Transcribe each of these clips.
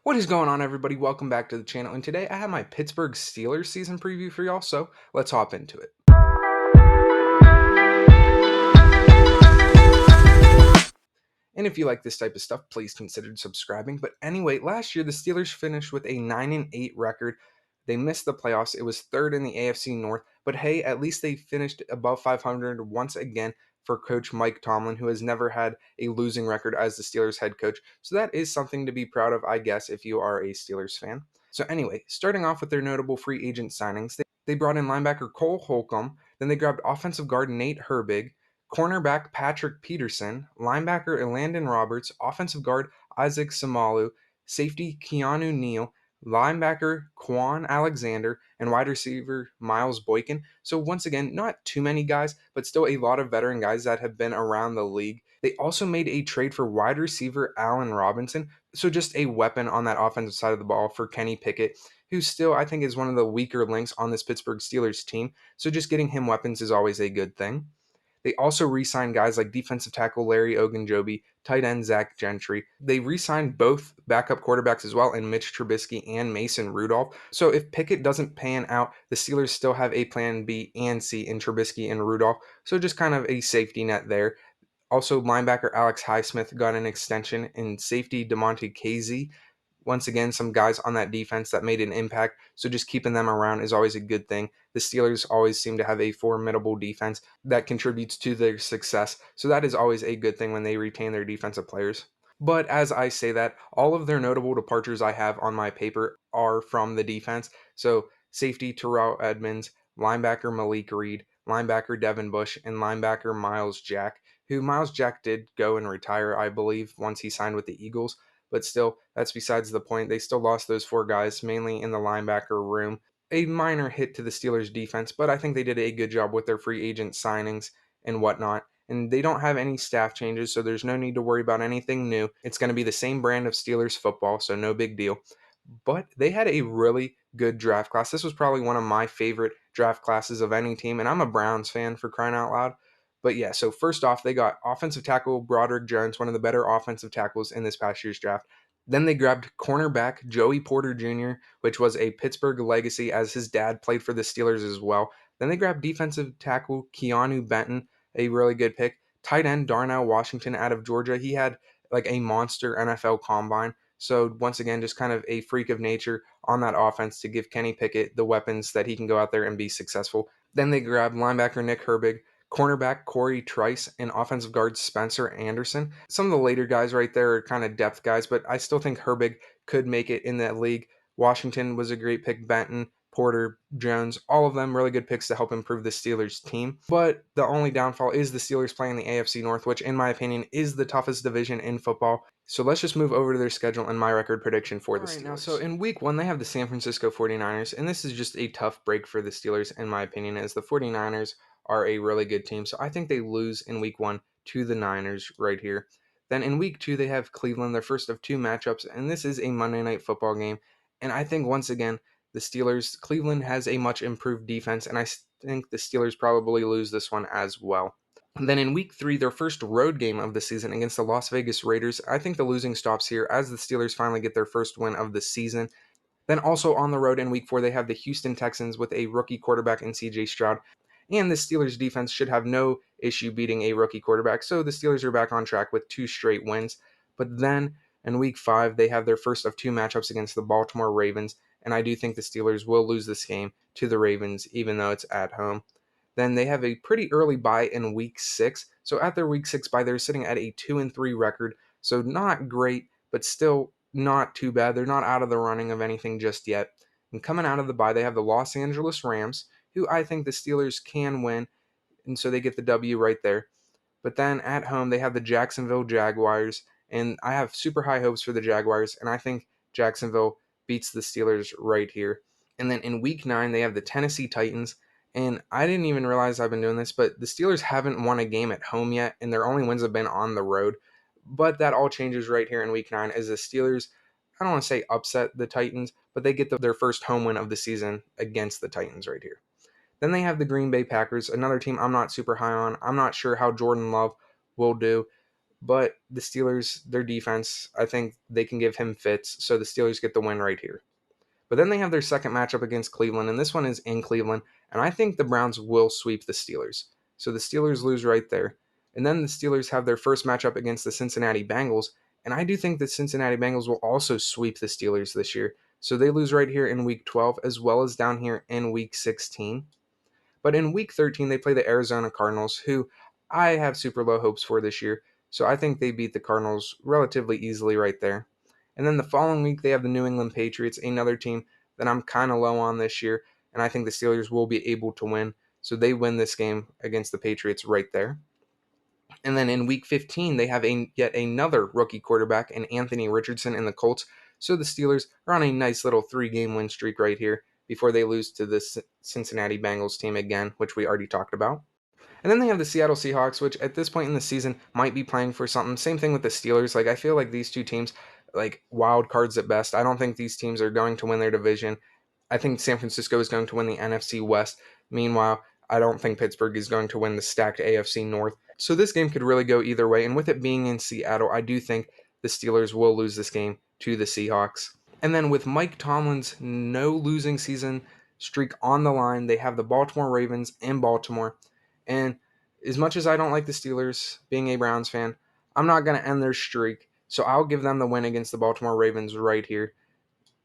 What is going on, everybody? Welcome back to the channel. And today I have my Pittsburgh Steelers season preview for y'all, so let's hop into it. And if you like this type of stuff, please consider subscribing. But anyway, last year the Steelers finished with a 9-8 record. They missed the playoffs. It was third in the AFC North, but hey, at least they finished above 500 once again for coach Mike Tomlin, who has never had a losing record as the Steelers head coach. So that is something to be proud of, I guess, if you are a Steelers fan. So anyway, starting off with their notable free agent signings, they brought in linebacker Cole Holcomb, then they grabbed offensive guard Nate Herbig, cornerback Patrick Peterson, linebacker Elandon Roberts, offensive guard Isaac Samalu, safety Keanu Neal, linebacker Quan Alexander, and wide receiver Miles Boykin. So once again, not too many guys, but still a lot of veteran guys that have been around the league. They also made a trade for wide receiver Allen Robinson, so just a weapon on that offensive side of the ball for Kenny Pickett, who still I think is one of the weaker links on this Pittsburgh Steelers team. So just getting him weapons is always a good thing. They also re-signed guys like defensive tackle Larry Ogunjobi, tight end Zach Gentry. They re-signed both backup quarterbacks as well in Mitch Trubisky and Mason Rudolph. So if Pickett doesn't pan out, the Steelers still have a plan B and C in Trubisky and Rudolph. So just kind of a safety net there. Also, linebacker Alex Highsmith got an extension, and safety DeMonte Casey. Once again, some guys on that defense that made an impact, so just keeping them around is always a good thing. The Steelers always seem to have a formidable defense that contributes to their success, so that is always a good thing when they retain their defensive players. But as I say that, all of their notable departures I have on my paper are from the defense. So safety Terrell Edmonds, linebacker Malik Reed, linebacker Devin Bush, and linebacker Miles Jack, who Miles Jack did go and retire, I believe, once he signed with the Eagles. But still, that's besides the point. They still lost those four guys, mainly in the linebacker room. A minor hit to the Steelers' defense, but I think they did a good job with their free agent signings and whatnot. And they don't have any staff changes, so there's no need to worry about anything new. It's going to be the same brand of Steelers football, so no big deal. But they had a really good draft class. This was probably one of my favorite draft classes of any team, and I'm a Browns fan for crying out loud. But yeah, so first off, they got offensive tackle Broderick Jones, one of the better offensive tackles in this past year's draft. Then they grabbed cornerback Joey Porter Jr., which was a Pittsburgh legacy as his dad played for the Steelers as well. Then they grabbed defensive tackle Keanu Benton, a really good pick. Tight end Darnell Washington out of Georgia. He had like a monster NFL combine. So once again, just kind of a freak of nature on that offense to give Kenny Pickett the weapons that he can go out there and be successful. Then they grabbed linebacker Nick Herbig, cornerback Corey Trice, and offensive guard Spencer Anderson. Some of the later guys right there are kind of depth guys, but I still think Herbig could make it in that league. Washington was a great pick. Benton, Porter, Jones, all of them really good picks to help improve the Steelers team. But the only downfall is the Steelers playing the AFC North, which in my opinion is the toughest division in football. So let's just move over to their schedule and my record prediction for the Steelers. Now, so in week one, they have the San Francisco 49ers, and this is just a tough break for the Steelers, in my opinion, as the 49ers are a really good team. So I think they lose in week one to the Niners right here. Then in week two, they have Cleveland, their first of two matchups, and this is a Monday Night Football game. And I think once again, the Steelers, Cleveland has a much improved defense, and I think the Steelers probably lose this one as well. And then in week three, their first road game of the season against the Las Vegas Raiders, I think the losing stops here as the Steelers finally get their first win of the season. Then also on the road in week four, they have the Houston Texans with a rookie quarterback in CJ Stroud. And the Steelers defense should have no issue beating a rookie quarterback. So the Steelers are back on track with two straight wins. But then in week five, they have their first of two matchups against the Baltimore Ravens. And I do think the Steelers will lose this game to the Ravens, even though it's at home. Then they have a pretty early bye in week six. So at their week six bye, they're sitting at a 2-3 record. So not great, but still not too bad. They're not out of the running of anything just yet. And coming out of the bye, they have the Los Angeles Rams, who I think the Steelers can win, and so they get the W right there. But then at home, they have the Jacksonville Jaguars, and I have super high hopes for the Jaguars, and I think Jacksonville beats the Steelers right here. And then in week nine, they have the Tennessee Titans, and I didn't even realize I've been doing this, but the Steelers haven't won a game at home yet, and their only wins have been on the road. But that all changes right here in week nine as the Steelers, I don't want to say upset the Titans, but they get their first home win of the season against the Titans right here. Then they have the Green Bay Packers, another team I'm not super high on. I'm not sure how Jordan Love will do. but the Steelers, their defense, I think they can give him fits, so the Steelers get the win right here. But then they have their second matchup against Cleveland, and this one is in Cleveland, and I think the Browns will sweep the Steelers. So the Steelers lose right there. And then the Steelers have their first matchup against the Cincinnati Bengals, and I do think the Cincinnati Bengals will also sweep the Steelers this year. So they lose right here in week 12, as well as down here in week 16. But in week 13, they play the Arizona Cardinals, who I have super low hopes for this year. So I think they beat the Cardinals relatively easily right there. And then the following week, they have the New England Patriots, another team that I'm kind of low on this year. And I think the Steelers will be able to win. So they win this game against the Patriots right there. And then in week 15, they have yet another rookie quarterback in Anthony Richardson and the Colts. So the Steelers are on a nice little 3-game win streak right here before they lose to the Cincinnati Bengals team again, which we already talked about. And then they have the Seattle Seahawks, which at this point in the season might be playing for something. Same thing with the Steelers. Like I feel like these two teams, like wild cards at best. I don't think these teams are going to win their division. I think San Francisco is going to win the NFC West. Meanwhile, I don't think Pittsburgh is going to win the stacked AFC North. So this game could really go either way. And with it being in Seattle, I do think the Steelers will lose this game to the Seahawks. And then with Mike Tomlin's no losing season streak on the line, they have the Baltimore Ravens in Baltimore. And as much as I don't like the Steelers, being a Browns fan, I'm not going to end their streak. So I'll give them the win against the Baltimore Ravens right here.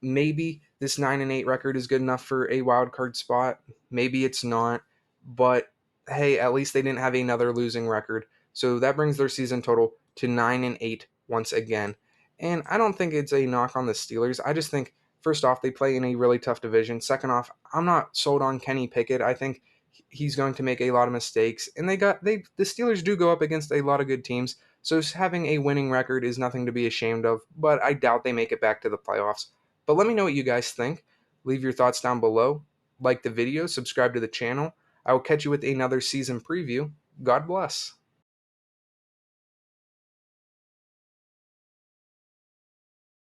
Maybe this 9-8 record is good enough for a wild card spot. Maybe it's not. But hey, at least they didn't have another losing record. So that brings their season total to 9-8 once again. And I don't think it's a knock on the Steelers. I just think first off, they play in a really tough division. Second off, I'm not sold on Kenny Pickett. I think he's going to make a lot of mistakes. And the Steelers do go up against a lot of good teams. So having a winning record is nothing to be ashamed of, but I doubt they make it back to the playoffs. But let me know what you guys think. Leave your thoughts down below. Like the video, subscribe to the channel. I will catch you with another season preview. God bless.